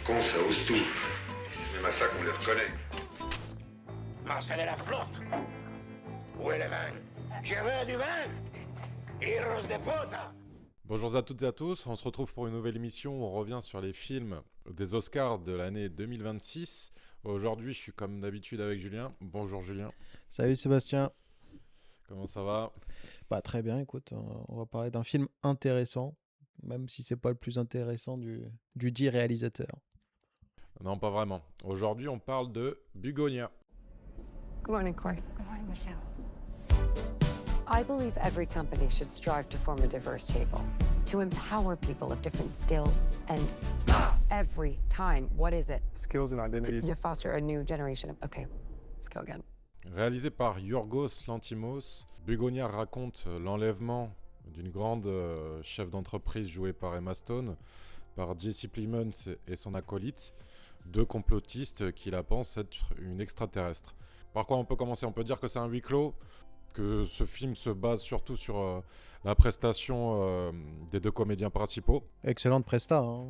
Con, ça ose tout. C'est même à ça qu'on les reconnaît. Marcel est la flotte. Où est le vin? Je veux du vin. Heroes de puta. Bonjour à toutes et à tous, on se retrouve pour une nouvelle émission où on revient sur les films des Oscars de l'année 2026. Aujourd'hui, je suis comme d'habitude avec Julien. Bonjour Julien. Salut Sébastien. Comment ça va? Très bien, écoute, on va parler d'un film intéressant, même si c'est pas le plus intéressant du dit réalisateur. Non, pas vraiment. Aujourd'hui, on parle de Bugonia. Good morning, Corey. Good morning, Michelle. I believe every company should strive to form a diverse table, to empower people of different skills, and every time, what is it? Skills and identities. To foster a new generation of... Okay, let's go again. Réalisé par Yorgos Lanthimos, Bugonia raconte l'enlèvement d'une grande chef d'entreprise jouée par Emma Stone, par Jesse Plemons et son acolyte, deux complotistes qui la pensent être une extraterrestre. Par quoi on peut commencer? On peut dire que c'est un huis clos, que ce film se base surtout sur la prestation des deux comédiens principaux. Excellente presta, hein.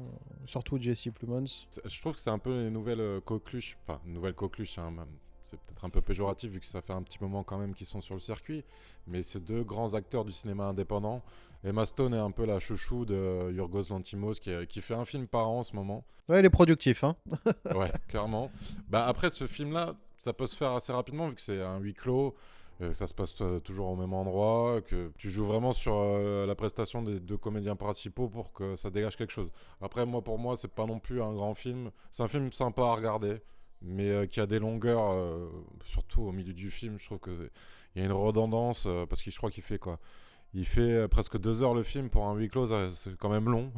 Surtout Jesse Plemons. Je trouve que c'est un peu une nouvelle coqueluche, enfin une nouvelle coqueluche, hein, c'est peut-être un peu péjoratif vu que ça fait un petit moment quand même qu'ils sont sur le circuit, mais ces deux grands acteurs du cinéma indépendant. Emma Stone est un peu la chouchou de Yorgos Lanthimos qui fait un film par an en ce moment. Ouais, il est productif, hein. Ouais, clairement. Après, ce film-là, ça peut se faire assez rapidement vu que c'est un huis clos, ça se passe toujours au même endroit, que tu joues vraiment sur la prestation des deux comédiens principaux pour que ça dégage quelque chose. Après, pour moi, c'est pas non plus un grand film. C'est un film sympa à regarder, mais qui a des longueurs, surtout au milieu du film. Je trouve qu'il y a une redondance, parce que je crois qu'il fait quoi? Il fait presque 2 heures le film pour un huis clos, c'est quand même long.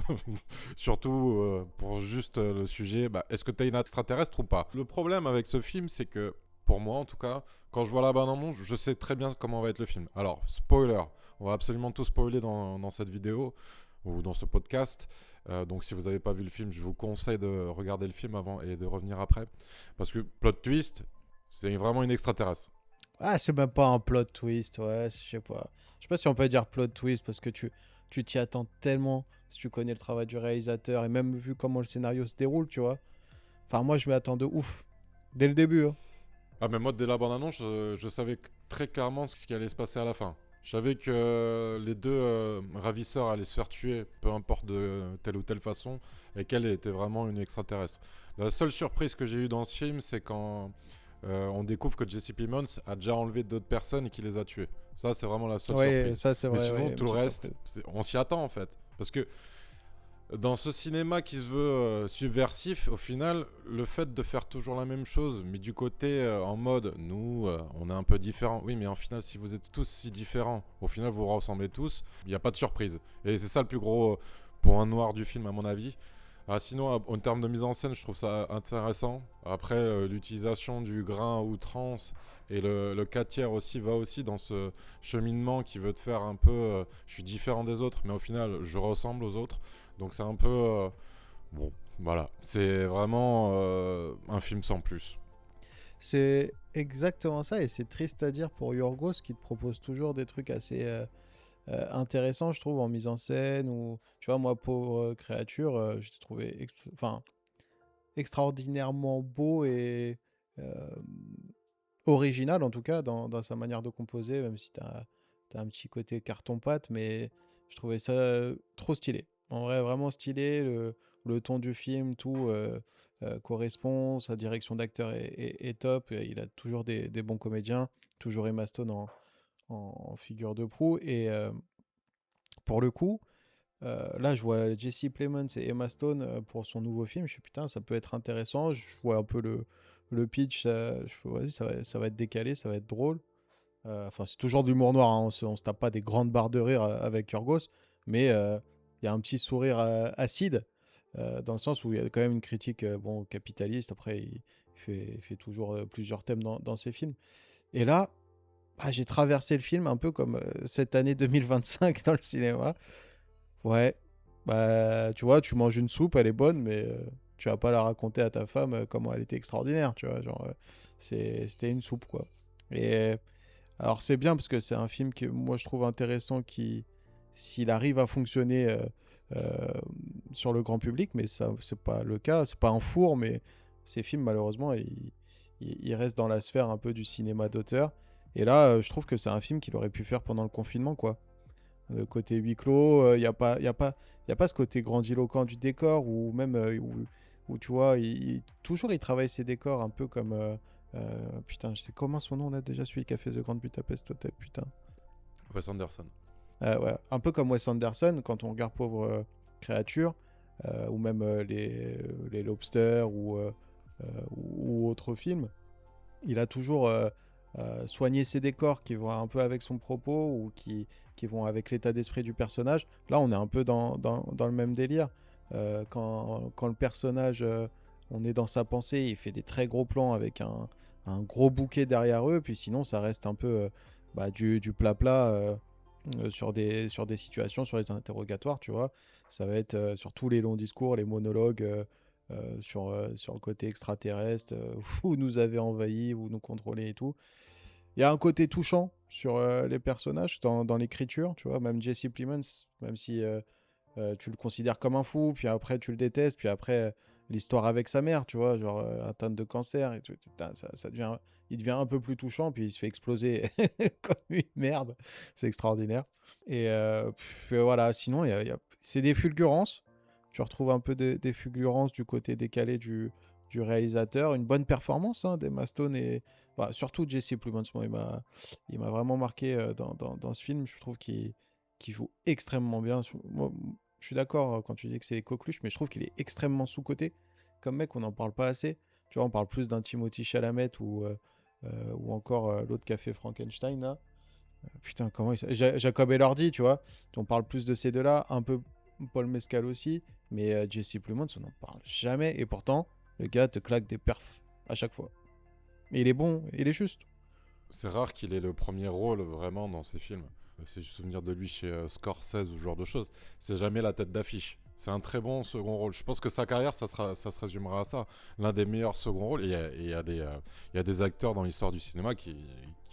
Surtout pour juste le sujet, est-ce que t'es une extraterrestre ou pas? Le problème avec ce film, c'est que, pour moi en tout cas, quand je vois la bande-annonce, je sais très bien comment va être le film. Alors, spoiler, on va absolument tout spoiler dans cette vidéo ou dans ce podcast. Donc si vous n'avez pas vu le film, je vous conseille de regarder le film avant et de revenir après. Parce que plot twist, c'est vraiment une extraterrestre. Ah, c'est même pas un plot twist, ouais, je sais pas. Je sais pas si on peut dire plot twist parce que tu t'y attends tellement si tu connais le travail du réalisateur et même vu comment le scénario se déroule, tu vois. Enfin, moi, je m'y attends de ouf. Dès le début, hein. Ah, mais moi, dès la bande-annonce, je savais très clairement ce qui allait se passer à la fin. Je savais que les deux ravisseurs allaient se faire tuer, peu importe de telle ou telle façon, et qu'elle était vraiment une extraterrestre. La seule surprise que j'ai eue dans ce film, c'est quand on découvre que Jesse Plemons a déjà enlevé d'autres personnes et qu'il les a tués. Ça, c'est vraiment la seule surprise. Ça, c'est vrai. Mais sinon, ouais, tout le reste, on s'y attend en fait. Parce que dans ce cinéma qui se veut subversif, au final, le fait de faire toujours la même chose, mais du côté en mode, nous, on est un peu différents. Oui, mais en final, si vous êtes tous si différents, au final, vous vous ressemblez tous, il n'y a pas de surprise. Et c'est ça le plus gros point noir du film, à mon avis. Sinon, en termes de mise en scène, je trouve ça intéressant. Après, l'utilisation du grain à outrance et le 4/3 aussi va aussi dans ce cheminement qui veut te faire un peu je suis différent des autres, mais au final, je ressemble aux autres. Donc c'est un peu... bon, voilà. C'est vraiment un film sans plus. C'est exactement ça et c'est triste à dire pour Yorgos qui te propose toujours des trucs assez intéressants, je trouve, en mise en scène. Ou tu vois, moi, Pauvre créature, je l'ai trouvé extraordinairement beau et original, en tout cas, dans sa manière de composer, même si t'as un petit côté carton-pâte, mais je trouvais ça trop stylé. En vrai, vraiment stylé. Le ton du film, tout correspond. Sa direction d'acteur est top. Et il a toujours des bons comédiens. Toujours Emma Stone en figure de proue. Et pour le coup, là, je vois Jesse Plemons et Emma Stone pour son nouveau film. Je suis putain, ça peut être intéressant. Je vois un peu le pitch. Je fais, vas-y, ça va être décalé, ça va être drôle. Enfin, c'est toujours de l'humour noir, hein. On se tape pas des grandes barres de rire avec Yorgos, mais il y a un petit sourire acide, dans le sens où il y a quand même une critique capitaliste. Après, il fait toujours plusieurs thèmes dans ses films. Et là, j'ai traversé le film un peu comme cette année 2025 dans le cinéma. Ouais, tu vois, tu manges une soupe, elle est bonne, mais tu vas pas la raconter à ta femme comment elle était extraordinaire, tu vois. Genre, c'était une soupe, quoi. Et alors, c'est bien parce que c'est un film que moi je trouve intéressant qui, s'il arrive à fonctionner euh, sur le grand public, mais ça, c'est pas le cas. C'est pas un four, mais ces films, malheureusement, ils restent dans la sphère un peu du cinéma d'auteur. Et là, je trouve que c'est un film qu'il aurait pu faire pendant le confinement, quoi. Le côté huis clos, il n'y a pas, y a pas ce côté grandiloquent du décor, ou même où tu vois, toujours il travaille ses décors un peu comme. Putain, je sais comment son nom là déjà, celui qui a fait The Grand Budapest Hotel, putain. Wes Anderson. Ouais, un peu comme Wes Anderson, quand on regarde Pauvre créature, ou même les Lobsters, ou autres films, il a toujours soigné ses décors qui vont un peu avec son propos, ou qui vont avec l'état d'esprit du personnage. Là, on est un peu dans le même délire. Quand le personnage, on est dans sa pensée, il fait des très gros plans avec un gros bouquet derrière eux, puis sinon, ça reste un peu du plat-plat sur des situations, sur les interrogatoires, tu vois. Ça va être sur tous les longs discours, les monologues sur le côté extraterrestre, vous nous avez envahis, vous nous contrôlez et tout. Il y a un côté touchant sur les personnages dans l'écriture, tu vois. Même Jesse Plemons, même si tu le considères comme un fou, puis après tu le détestes, puis après l'histoire avec sa mère, tu vois, genre atteinte de cancer, et tout, il devient un peu plus touchant, puis il se fait exploser comme une merde. C'est extraordinaire. Et voilà, sinon, c'est des fulgurances. Tu retrouves un peu des fulgurances du côté décalé du réalisateur. Une bonne performance d'Emma Stone, et surtout Jesse Plemons. Il m'a vraiment marqué dans ce film. Je trouve qu'il joue extrêmement bien. Moi, je suis d'accord quand tu dis que c'est coqueluche, mais je trouve qu'il est extrêmement sous-coté. Comme mec, on n'en parle pas assez. Tu vois, on parle plus d'un Timothée Chalamet ou encore l'autre qui a fait Frankenstein, là. Putain, comment il s'appelle, Jacob Elordi, tu vois. On parle plus de ces deux-là, un peu Paul Mescal aussi, mais Jesse Plemons, on n'en parle jamais. Et pourtant, le gars te claque des perfs à chaque fois. Mais il est bon, il est juste. C'est rare qu'il ait le premier rôle vraiment dans ses films. Si je me souviens de lui chez Scorsese ou ce genre de choses, c'est jamais la tête d'affiche. C'est un très bon second rôle. Je pense que sa carrière, ça se résumera à ça. L'un des meilleurs second rôles. Et il y a des acteurs dans l'histoire du cinéma qui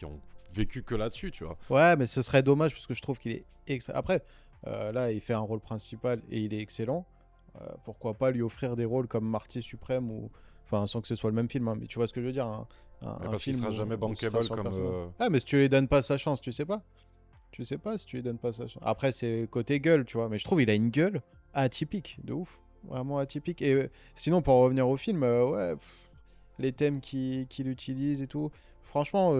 ont vécu que là-dessus, tu vois. Ouais, mais ce serait dommage parce que je trouve qu'il est Après, là, il fait un rôle principal et il est excellent. Pourquoi pas lui offrir des rôles comme Martyr Suprême, ou enfin, sans que ce soit le même film, hein, mais tu vois ce que je veux dire, un parce qu'il film sera jamais bankable comme. Ah, mais si tu lui donnes pas sa chance, tu sais pas. Tu sais pas si tu lui donnes pas sa chance. Après, c'est côté gueule, tu vois, mais je trouve il a une gueule atypique, de ouf, vraiment atypique. Et sinon, pour revenir au film, les thèmes qu'il utilise et tout, franchement,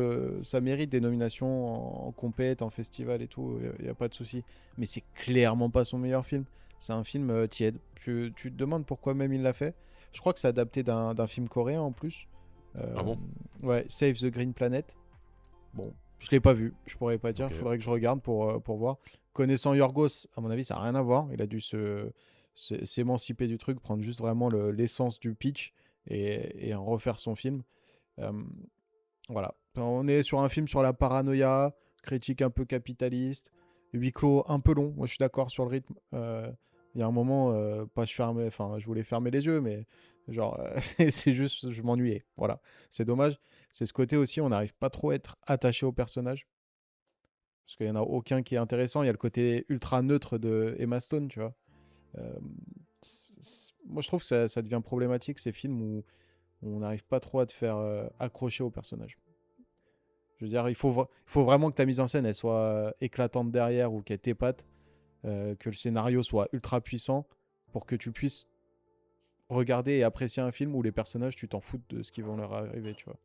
ça mérite des nominations en compète, en festival et tout, il n'y a pas de souci. Mais c'est clairement pas son meilleur film. C'est un film tiède. Tu te demandes pourquoi même il l'a fait. Je crois que c'est adapté d'un film coréen en plus. Ah bon? Ouais, Save the Green Planet. Bon, je l'ai pas vu, je pourrais pas dire. Il Ok. faudrait que je regarde pour voir. Connaissant Yorgos, à mon avis, ça n'a rien à voir. Il a dû s'émanciper du truc, prendre juste vraiment l'essence du pitch et en refaire son film. Euh, voilà. On est sur un film sur la paranoïa, critique un peu capitaliste, huis clos un peu long. Moi, je suis d'accord sur le rythme. Il y a un moment, je voulais fermer les yeux, mais genre, c'est juste, je m'ennuyais. Voilà. C'est dommage. C'est ce côté aussi, on n'arrive pas trop à être attaché au personnage. Parce qu'il n'y en a aucun qui est intéressant. Il y a le côté ultra neutre de Emma Stone, tu vois. Euh, Moi, je trouve que ça devient problématique, ces films où on n'arrive pas trop à te faire accrocher au personnage. Je veux dire, il faut vraiment que ta mise en scène elle soit éclatante derrière, ou qu'elle t'épate, que le scénario soit ultra puissant pour que tu puisses regarder et apprécier un film où les personnages, tu t'en fous de ce qui va leur arriver, tu vois.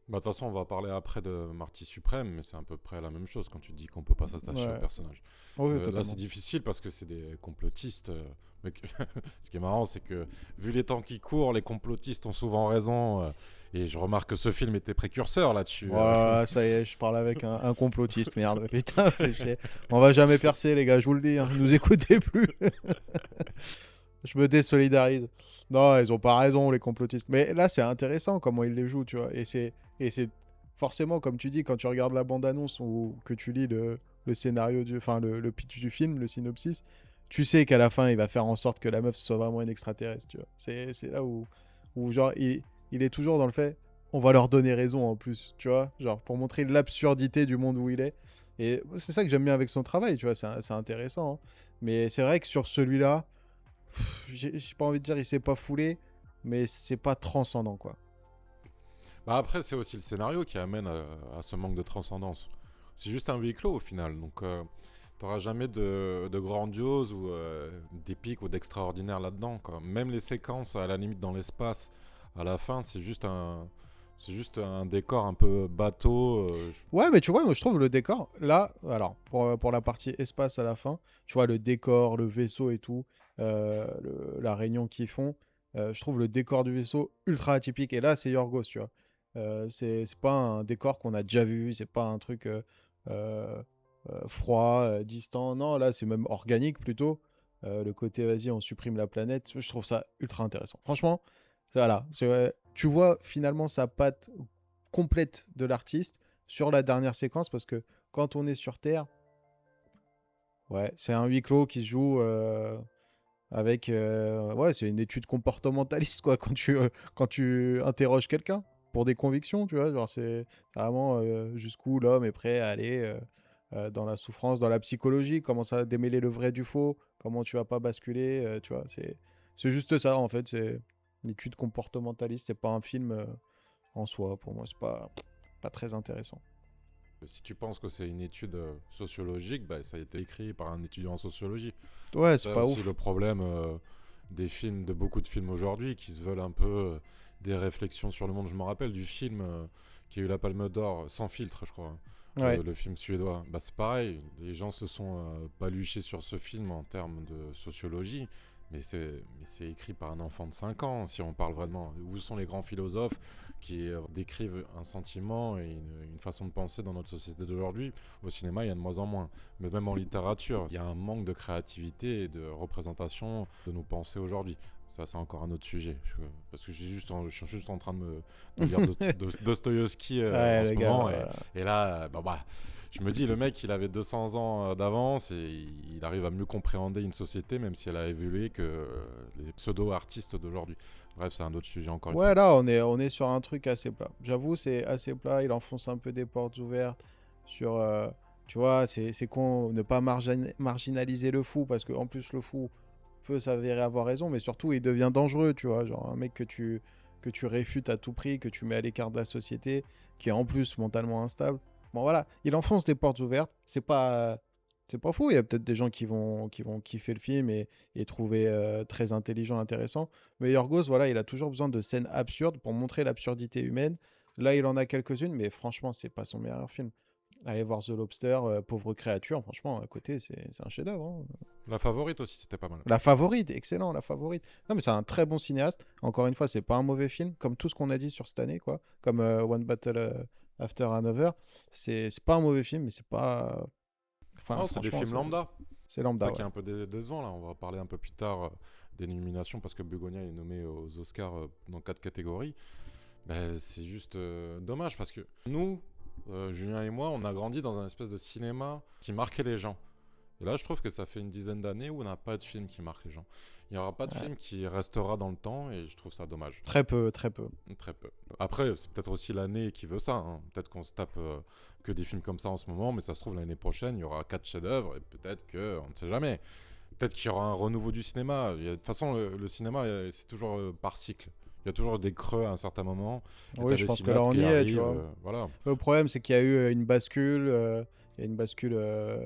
Bah, de toute façon, on va parler après de Marty Suprême, mais c'est à peu près la même chose quand tu dis qu'on peut pas s'attacher Ouais. au personnage. Oui, Là, totalement. c'est difficile parce que c'est des complotistes. Ce qui est marrant, c'est que vu les temps qui courent, les complotistes ont souvent raison. Et je remarque que ce film était précurseur là-dessus. Voilà, ça y est, je parle avec un complotiste, merde. Putain, fait chier. On va jamais percer, les gars, je vous le dis. Hein. Nous écoutez plus. Je me désolidarise. Non, ils ont pas raison, les complotistes. Mais là, c'est intéressant comment ils les jouent, tu vois. Et c'est forcément, comme tu dis, quand tu regardes la bande-annonce ou que tu lis le scénario, le pitch du film, le synopsis, tu sais qu'à la fin, il va faire en sorte que la meuf soit vraiment une extraterrestre, tu vois. C'est là où genre, il est toujours dans le fait, on va leur donner raison en plus, tu vois. Genre, pour montrer l'absurdité du monde où il est. Et c'est ça que j'aime bien avec son travail, tu vois, c'est intéressant, hein. Mais c'est vrai que sur celui-là, j'ai pas envie de dire il s'est pas foulé, mais c'est pas transcendant, quoi. Bah après, c'est aussi le scénario qui amène à ce manque de transcendance. C'est juste un huis clos au final, donc t'auras jamais de grandiose ou d'épique ou d'extraordinaire là-dedans, quoi. Même les séquences, à la limite dans l'espace, à la fin, c'est juste un décor un peu bateau. Ouais, mais tu vois, moi je trouve le décor, là, alors, pour la partie espace à la fin, tu vois, le décor, le vaisseau et tout, la réunion qu'ils font, je trouve le décor du vaisseau ultra atypique. Et là, c'est Yorgos, tu vois. C'est pas un décor qu'on a déjà vu, c'est pas un truc euh, froid, distant. Non, là, c'est même organique plutôt. Le côté, vas-y, on supprime la planète, je trouve ça ultra intéressant. Franchement, voilà, tu vois finalement sa patte complète de l'artiste sur la dernière séquence parce que quand on est sur Terre, ouais, c'est un huis clos qui se joue avec. Ouais, c'est une étude comportementaliste, quoi, quand tu interroges quelqu'un pour des convictions, tu vois. Genre, c'est vraiment jusqu'où l'homme est prêt à aller dans la souffrance, dans la psychologie, comment ça démêler le vrai du faux, comment tu vas pas basculer, tu vois. C'est juste ça, en fait. C'est une étude comportementaliste, c'est pas un film en soi. Pour moi, c'est pas très intéressant. Si tu penses que c'est une étude sociologique, bah, ça a été écrit par un étudiant en sociologie. Ouais, C'est c'est ça pas aussi ouf. le problème des films, de beaucoup de films aujourd'hui, qui se veulent un peu des réflexions sur le monde. Je me rappelle du film qui a eu la Palme d'Or, Sans filtre, je crois, hein, Ouais. le film suédois. Bah, c'est pareil, les gens se sont paluchés sur ce film en termes de sociologie, mais c'est écrit par un enfant de 5 ans, si on parle vraiment. Où sont les grands philosophes qui décrivent un sentiment et une façon de penser dans notre société d'aujourd'hui? Au cinéma, il y a de moins en moins. Mais même en littérature, il y a un manque de créativité et de représentation de nos pensées aujourd'hui. Ça, c'est encore un autre sujet. Parce que je suis juste en train de lire Dostoïevski Ouais, en ce les gars, moment. Et là, je me dis, le mec, il avait 200 ans d'avance et il arrive à mieux compréhender une société, même si elle a évolué que les pseudo-artistes d'aujourd'hui. Bref, c'est un autre sujet encore une ouais, fois. là, on est sur un truc assez plat. J'avoue, c'est assez plat. Il enfonce un peu des portes ouvertes sur. Tu vois, c'est con, ne pas marginaliser le fou, parce qu'en plus, le fou peut s'avérer avoir raison, mais surtout, il devient dangereux, tu vois. Genre, un mec que tu réfutes à tout prix, que tu mets à l'écart de la société, qui est en plus mentalement instable. Bon, voilà, il enfonce des portes ouvertes. C'est pas fou. Il y a peut-être des gens qui vont kiffer le film et trouver très intelligent, intéressant. Mais Yorgos, voilà, il a toujours besoin de scènes absurdes pour montrer l'absurdité humaine. Là, il en a quelques-unes, mais franchement, c'est pas son meilleur film. Allez voir The Lobster, Pauvre créature, franchement, à côté, c'est un chef-d'œuvre, hein. La favorite aussi, c'était pas mal. La Favorite, excellent, La Favorite. Non, mais c'est un très bon cinéaste. Encore une fois, c'est pas un mauvais film, comme tout ce qu'on a dit sur cette année, quoi. Comme One Battle After Another. C'est pas un mauvais film, mais c'est pas. Enfin, Non, c'est des franchement, films lambda. c'est C'est lambda, ça ouais. qui est un peu décevant là. On va parler un peu plus tard des nominations parce que Begonia est nommé aux Oscars dans 4 catégories. Ben, c'est juste dommage parce que nous, Julien et moi, on a grandi dans un espèce de cinéma qui marquait les gens. Et là, je trouve que ça fait une dizaine d'années où on n'a pas de film qui marque les gens. Il n'y aura pas de Ouais. film qui restera dans le temps et je trouve ça dommage. Très peu, très peu. Très peu. Après, c'est peut-être aussi l'année qui veut ça, hein. Peut-être qu'on se tape que des films comme ça en ce moment, mais ça se trouve l'année prochaine, il y aura 4 chefs-d'œuvre et peut-être que, on ne sait jamais. Peut-être qu'il y aura un renouveau du cinéma. De toute façon, le cinéma, c'est toujours par cycle. Il y a toujours des creux à un certain moment. Et Oui, t'as je des pense que là, cinéastes on qui y est, tu arrivent. vois. Voilà. Le problème, c'est qu'il y a eu une bascule, il y a une bascule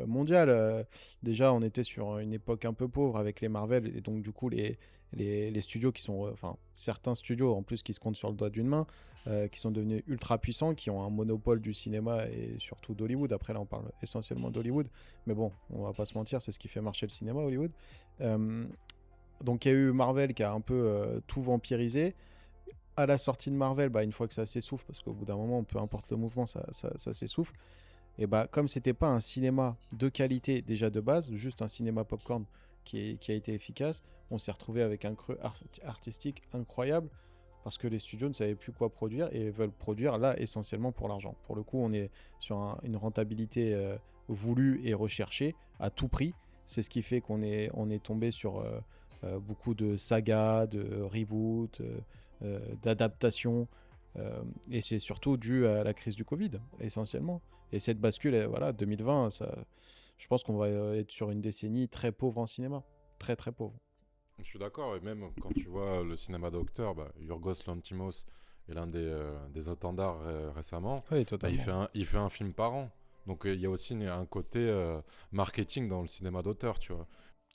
mondiale. Déjà, on était sur une époque un peu pauvre avec les Marvel, et donc du coup, les studios qui sont, enfin, certains studios en plus qui se comptent sur le doigt d'une main, qui sont devenus ultra puissants, qui ont un monopole du cinéma et surtout d'Hollywood. Après, là, on parle essentiellement d'Hollywood, mais bon, on va pas se mentir, c'est ce qui fait marcher le cinéma, Hollywood. Euh, donc, il y a eu Marvel qui a un peu tout vampirisé. À la sortie de Marvel, bah, une fois que ça s'essouffle, parce qu'au bout d'un moment, peu importe le mouvement, ça s'essouffle. Et bah, comme c'était pas un cinéma de qualité déjà de base, juste un cinéma popcorn qui a été efficace, on s'est retrouvé avec un creux artistique incroyable parce que les studios ne savaient plus quoi produire et veulent produire là essentiellement pour l'argent. Pour le coup, on est sur une rentabilité voulue et recherchée à tout prix. C'est ce qui fait qu'on est tombé sur beaucoup de sagas, de reboots, d'adaptations. Et c'est surtout dû à la crise du Covid, essentiellement. Et cette bascule, voilà, 2020, ça, je pense qu'on va être sur une décennie très pauvre en cinéma. Très, très pauvre. Je suis d'accord, et même quand tu vois le cinéma d'auteur, Yorgos Lanthimos est l'un des étendards récemment, Oui, il totalement. il fait un film par an. Donc il y a aussi un côté marketing dans le cinéma d'auteur, tu vois.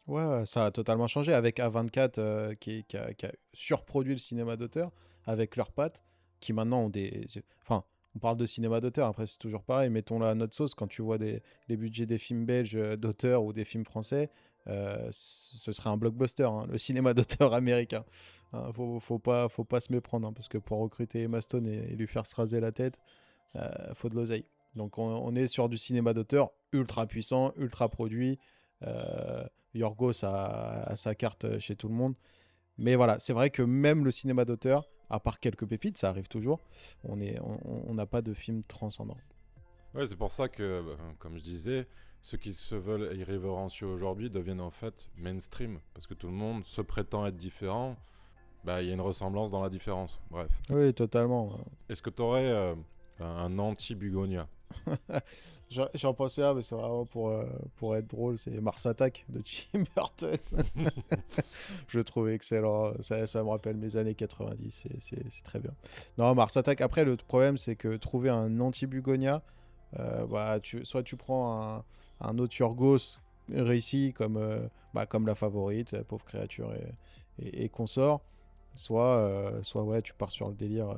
Ouais, ouais, ça a totalement changé avec A24 qui a surproduit le cinéma d'auteur avec leurs pattes, qui maintenant ont des. Enfin, on parle de cinéma d'auteur, après c'est toujours pareil, mettons-le à notre sauce. Quand tu vois les budgets des films belges d'auteur ou des films français, ce serait un blockbuster, hein, le cinéma d'auteur américain. Hein, faut pas se méprendre, hein, parce que pour recruter Emma Stone et lui faire se raser la tête, faut de l'oseille. Donc on est sur du cinéma d'auteur ultra puissant, ultra produit. Euh, Yorgos a sa carte chez tout le monde. Mais voilà, c'est vrai que même le cinéma d'auteur, à part quelques pépites, ça arrive toujours, on n'a pas de film transcendant. Ouais, c'est pour ça que, comme je disais, ceux qui se veulent irrévérencieux aujourd'hui deviennent en fait mainstream. Parce que tout le monde se prétend être différent. Il y a une ressemblance dans la différence. Bref. Oui, totalement. Est-ce que tu aurais un anti-Bugonia? J'en pensais à, mais c'est vraiment pour être drôle, c'est Mars Attack de Tim Burton. Je le trouve excellent. Ça me rappelle mes années 90. C'est très bien. Non, Mars Attack. Après, le problème, c'est que trouver un anti-Bugonia, soit tu prends un autre Yorgos réussi comme La Favorite, La Pauvre Créature et Consort, soit ouais, tu pars sur le délire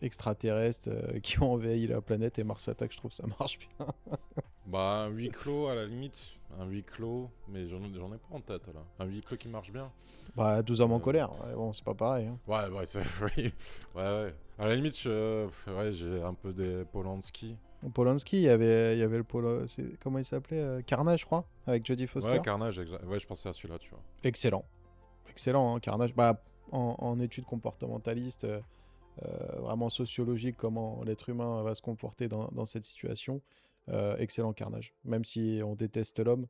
extraterrestres qui ont envahi la planète et Mars Attack, je trouve ça marche bien. Un huis clos à la limite. Un huis clos, mais j'en ai pas en tête là. Un huis clos qui marche bien. 12 hommes en Euh, colère, ouais, bon, c'est pas pareil. Hein. Ouais, oui. Ouais. À la limite, ouais, j'ai un peu des Polanski. Polanski, il y avait comment il s'appelait Carnage, je crois, avec Jodie Foster. Ouais, Carnage, ouais, je pensais à celui-là, tu vois. Excellent. Excellent, hein, Carnage. En études comportementalistes, vraiment sociologique, comment l'être humain va se comporter dans cette situation. Excellent Carnage. Même si on déteste l'homme,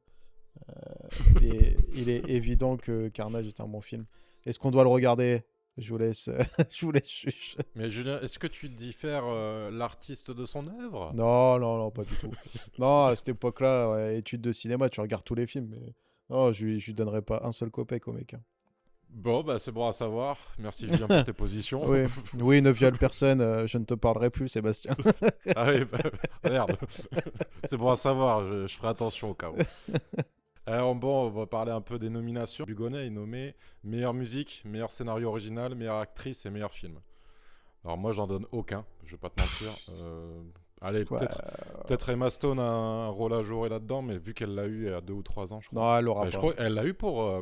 il est évident que Carnage est un bon film. Est-ce qu'on doit le regarder? Je vous laisse, je vous laisse chuch. Mais Julien, est-ce que tu diffères l'artiste de son œuvre? Non, non, non, pas du tout. Non, à cette époque-là, ouais, études de cinéma, tu regardes tous les films. Mais... Non, je lui donnerai pas un seul copec au mec. Hein. Bon, c'est bon à savoir. Merci Julien pour tes positions. Oui, oui, ne viole personne, je ne te parlerai plus, Sébastien. Ah oui, merde. C'est bon à savoir, je ferai attention au cas où. Alors on va parler un peu des nominations. Bugonet est nommé meilleure musique, meilleur scénario original, meilleure actrice et meilleur film. Alors moi j'en donne aucun, je vais pas te mentir. Allez, Ouais. peut-être Emma Stone a un rôle à jouer là-dedans, mais vu qu'elle l'a eu il y a 2 ou 3 ans, je crois. Non, elle l'aura Je pas. crois qu'elle l'a eu pour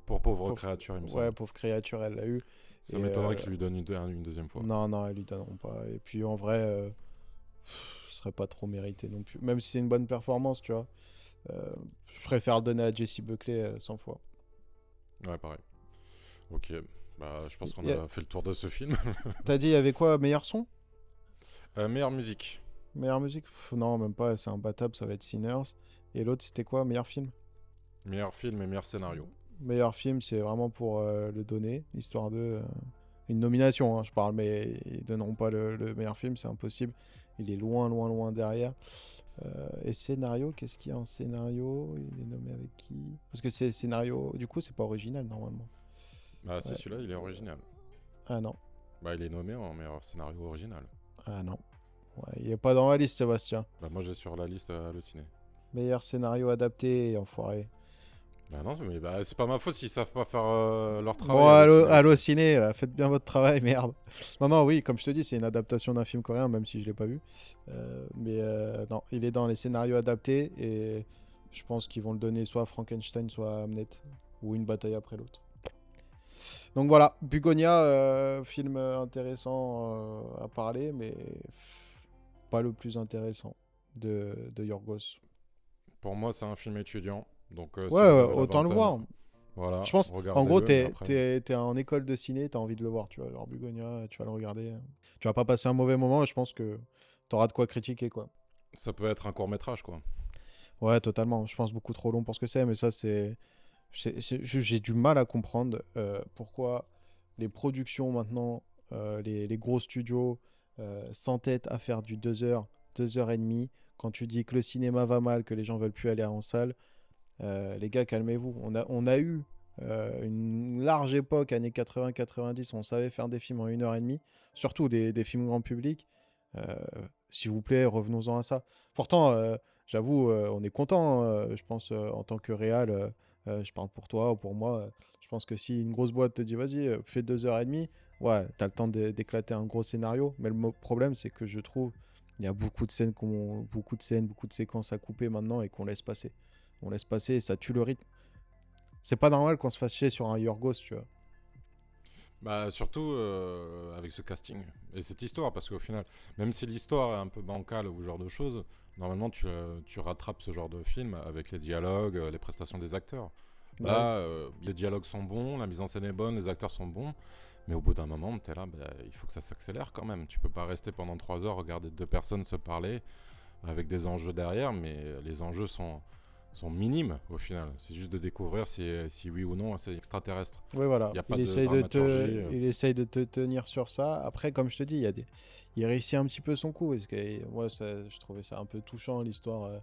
Pauvre Pauvre- Créature, il me Ouais, semble. pauvre créature, elle l'a eu. Ça Et, m'étonnerait qu'il lui donne une deuxième fois. Non, non, ils lui donneront pas. Et puis en vrai, ce serait pas trop mérité non plus. Même si c'est une bonne performance, tu vois. Je préfère le donner à Jessie Buckley 100 fois. Ouais, pareil. Ok, je pense qu'on Yeah. a fait le tour de ce film. T'as dit, il y avait quoi? Meilleur son? Meilleure musique. Meilleure musique? Non, même pas, c'est imbattable, ça va être Sinners. Et l'autre, c'était quoi? Meilleur film? Meilleur film et meilleur scénario. Meilleur film, c'est vraiment pour le donner, histoire de... une nomination, hein, je parle, mais ils donneront pas le meilleur film, c'est impossible. Il est loin, loin, loin derrière. Et scénario, qu'est-ce qu'il y a en scénario? Il est nommé avec qui? Parce que c'est scénario... Du coup, c'est pas original, normalement. C'est Ouais. celui-là, il est original. Ah non. Il est nommé en meilleur scénario original. Ah non. Ouais, il est pas dans la liste, Sébastien. Moi j'ai sur la liste Allociné. Meilleur scénario adapté, enfoiré. Non, mais c'est pas ma faute s'ils savent pas faire leur Bon, travail. Allociné. Allociné, là, faites bien votre travail, merde. Non, non, oui, comme je te dis, c'est une adaptation d'un film coréen, même si je l'ai pas vu. Mais non, il est dans les scénarios adaptés et je pense qu'ils vont le donner soit à Frankenstein, soit à Hamlet, ou une bataille après l'autre. Donc voilà, Bugonia, film intéressant à parler, mais pas le plus intéressant de Yorgos. Pour moi, c'est un film étudiant. Donc, si Ouais, vous avez la autant le vingtaine, voir. Voilà, Je pense, en regardez-le, gros, mais après- t'es en école de ciné, t'as envie de le voir, tu vois. Alors Bugonia, tu vas le regarder. Tu vas pas passer un mauvais moment et je pense que t'auras de quoi critiquer, quoi. Ça peut être un court-métrage, quoi. Ouais, totalement. Je pense beaucoup trop long pour ce que c'est, mais ça, j'ai du mal à comprendre pourquoi les productions maintenant, les gros studios s'entête à faire du 2 heures, 2 heures et demie. Quand tu dis que le cinéma va mal, que les gens veulent plus aller en salle, les gars, calmez-vous. On a eu une large époque, années 80-90, on savait faire des films en 1 heure et demie, surtout des films grand public. Euh, S'il vous plaît, revenons-en à ça. Pourtant, j'avoue, on est content, je pense, en tant que réal, je parle pour toi ou pour moi. Je pense que si une grosse boîte te dit, vas-y, fais 2 heures et demie, ouais, t'as le temps d'éclater un gros scénario. Mais le problème, c'est que je trouve il y a beaucoup de scènes, beaucoup de séquences à couper maintenant et qu'on laisse passer. On laisse passer et ça tue le rythme. C'est pas normal qu'on se fasse chier sur un Yorgos, tu vois. Bah, surtout avec ce casting et cette histoire, parce qu'au final, même si l'histoire est un peu bancale ou ce genre de choses, normalement tu rattrapes ce genre de film avec les dialogues, les prestations des acteurs. Bah Là, les dialogues sont bons, la mise en scène est bonne, les acteurs sont bons, mais au bout d'un moment, t'es là, bah, il faut que ça s'accélère quand même. Tu peux pas rester pendant 3 heures, regarder deux personnes se parler avec des enjeux derrière, mais les enjeux sont minimes au final. C'est juste de découvrir si oui ou non c'est extraterrestre. ouais, voilà. Il y a pas Il de essaye dramaturgie. il essaye de te tenir sur ça. Après, comme je te dis, il réussit un petit peu son coup. Parce que moi, je trouvais ça un peu touchant, l'histoire.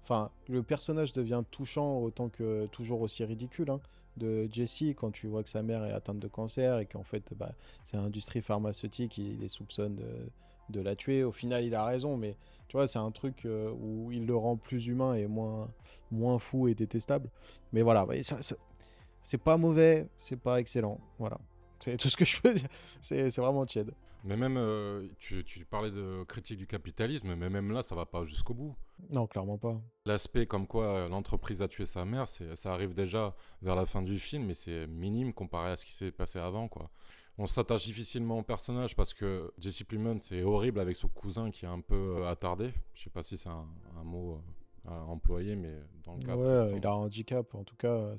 Enfin, le personnage devient touchant autant que toujours aussi ridicule, hein, de Jesse, quand tu vois que sa mère est atteinte de cancer et qu'en fait, bah, c'est l'industrie pharmaceutique, il les soupçonne de la tuer. Au final, il a raison, mais tu vois, c'est un truc où il le rend plus humain et moins fou et détestable. Mais voilà, ouais, c'est pas mauvais, c'est pas excellent. Voilà. C'est tout ce que je peux dire. C'est vraiment tiède. Mais même, tu parlais de critique du capitalisme, mais même là, ça va pas jusqu'au bout. Non, clairement pas. L'aspect comme quoi l'entreprise a tué sa mère, ça arrive déjà vers la fin du film, mais c'est minime comparé à ce qui s'est passé avant, quoi. On s'attache difficilement au personnage parce que Jesse Plemons, c'est horrible avec son cousin qui est un peu attardé. Je sais pas si c'est un mot à employer, mais dans le cas Ouais, précis. il a un handicap, en tout cas.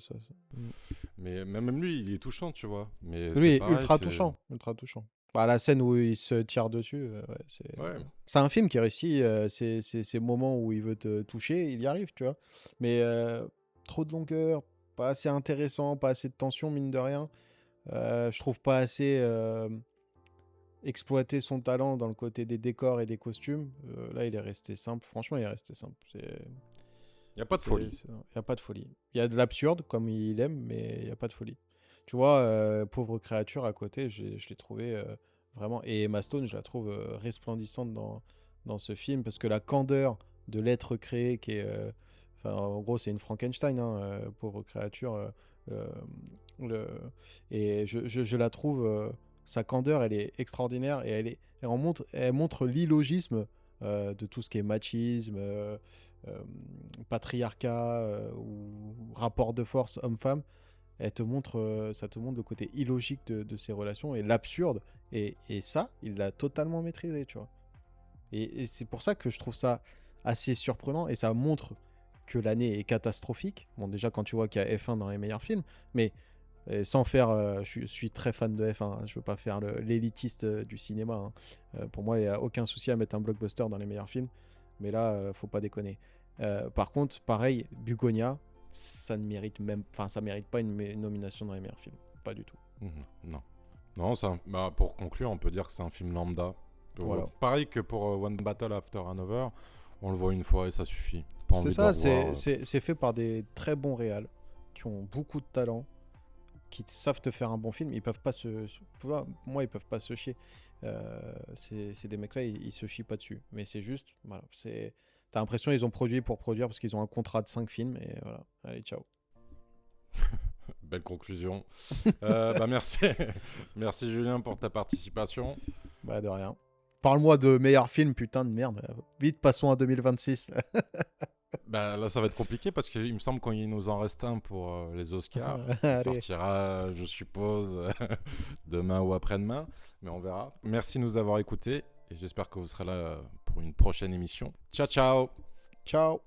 Mais même lui, il est touchant, tu vois. Mais Lui, c'est est pareil, ultra c'est... touchant. Ultra touchant. Bah, la scène où il se tire dessus, ouais, Ouais. c'est un film qui réussit ces moments où il veut te toucher, il y arrive, tu vois. Mais trop de longueur, pas assez intéressant, pas assez de tension, mine de rien. Je trouve pas assez exploiter son talent dans le côté des décors et des costumes. Là, il est resté simple. Franchement, il est resté simple. Il n'y a pas de folie. Il n'y a pas de folie. Il y a de l'absurde, comme il aime, mais il n'y a pas de folie. Tu vois, Pauvre créature à côté, je l'ai trouvé vraiment. Et Emma Stone, je la trouve resplendissante dans ce film, parce que la candeur de l'être créé, qui est. Enfin, en gros, c'est une Frankenstein, hein, Pauvre créature. Euh, le, et je la trouve. Sa candeur, elle est extraordinaire, et elle montre l'illogisme de tout ce qui est machisme, patriarcat ou rapport de force homme-femme. Ça te montre le côté illogique de ces relations et l'absurde. Et ça, il l'a totalement maîtrisé, tu vois. Et c'est pour ça que je trouve ça assez surprenant, et ça montre que l'année est catastrophique. Bon, déjà, quand tu vois qu'il y a F1 dans les meilleurs films, mais sans faire... je suis très fan de F1, hein, je veux pas faire l'élitiste du cinéma, hein. Pour moi, il n'y a aucun souci à mettre un blockbuster dans les meilleurs films, mais là, faut pas déconner. Par contre, pareil, Bugonia, ça ne mérite même... Enfin, ça mérite pas une nomination dans les meilleurs films. Pas du tout. Non. Non, pour conclure, on peut dire que c'est un film lambda. Voilà. Pareil que pour One Battle After Another, on le voit une fois et ça suffit. Pas C'est envie ça, de revoir, c'est fait par des très bons réals qui ont beaucoup de talent, qui savent te faire un bon film. Ils peuvent pas moi, ils peuvent pas se chier. Ces des mecs-là, ils se chient pas dessus. Mais c'est juste, voilà, t'as l'impression qu'ils ont produit pour produire parce qu'ils ont un contrat de 5 films, et voilà. Allez, ciao. Belle conclusion. Merci. Merci Julien pour ta participation. Bah, de rien. Parle-moi de meilleur film, putain de merde. Vite, passons à 2026. Là, ça va être compliqué parce qu'il me semble qu'il nous en reste un pour les Oscars. Il Allez. sortira, je suppose, demain ou après-demain, mais on verra. Merci de nous avoir écoutés et j'espère que vous serez là pour une prochaine émission. Ciao, ciao. Ciao.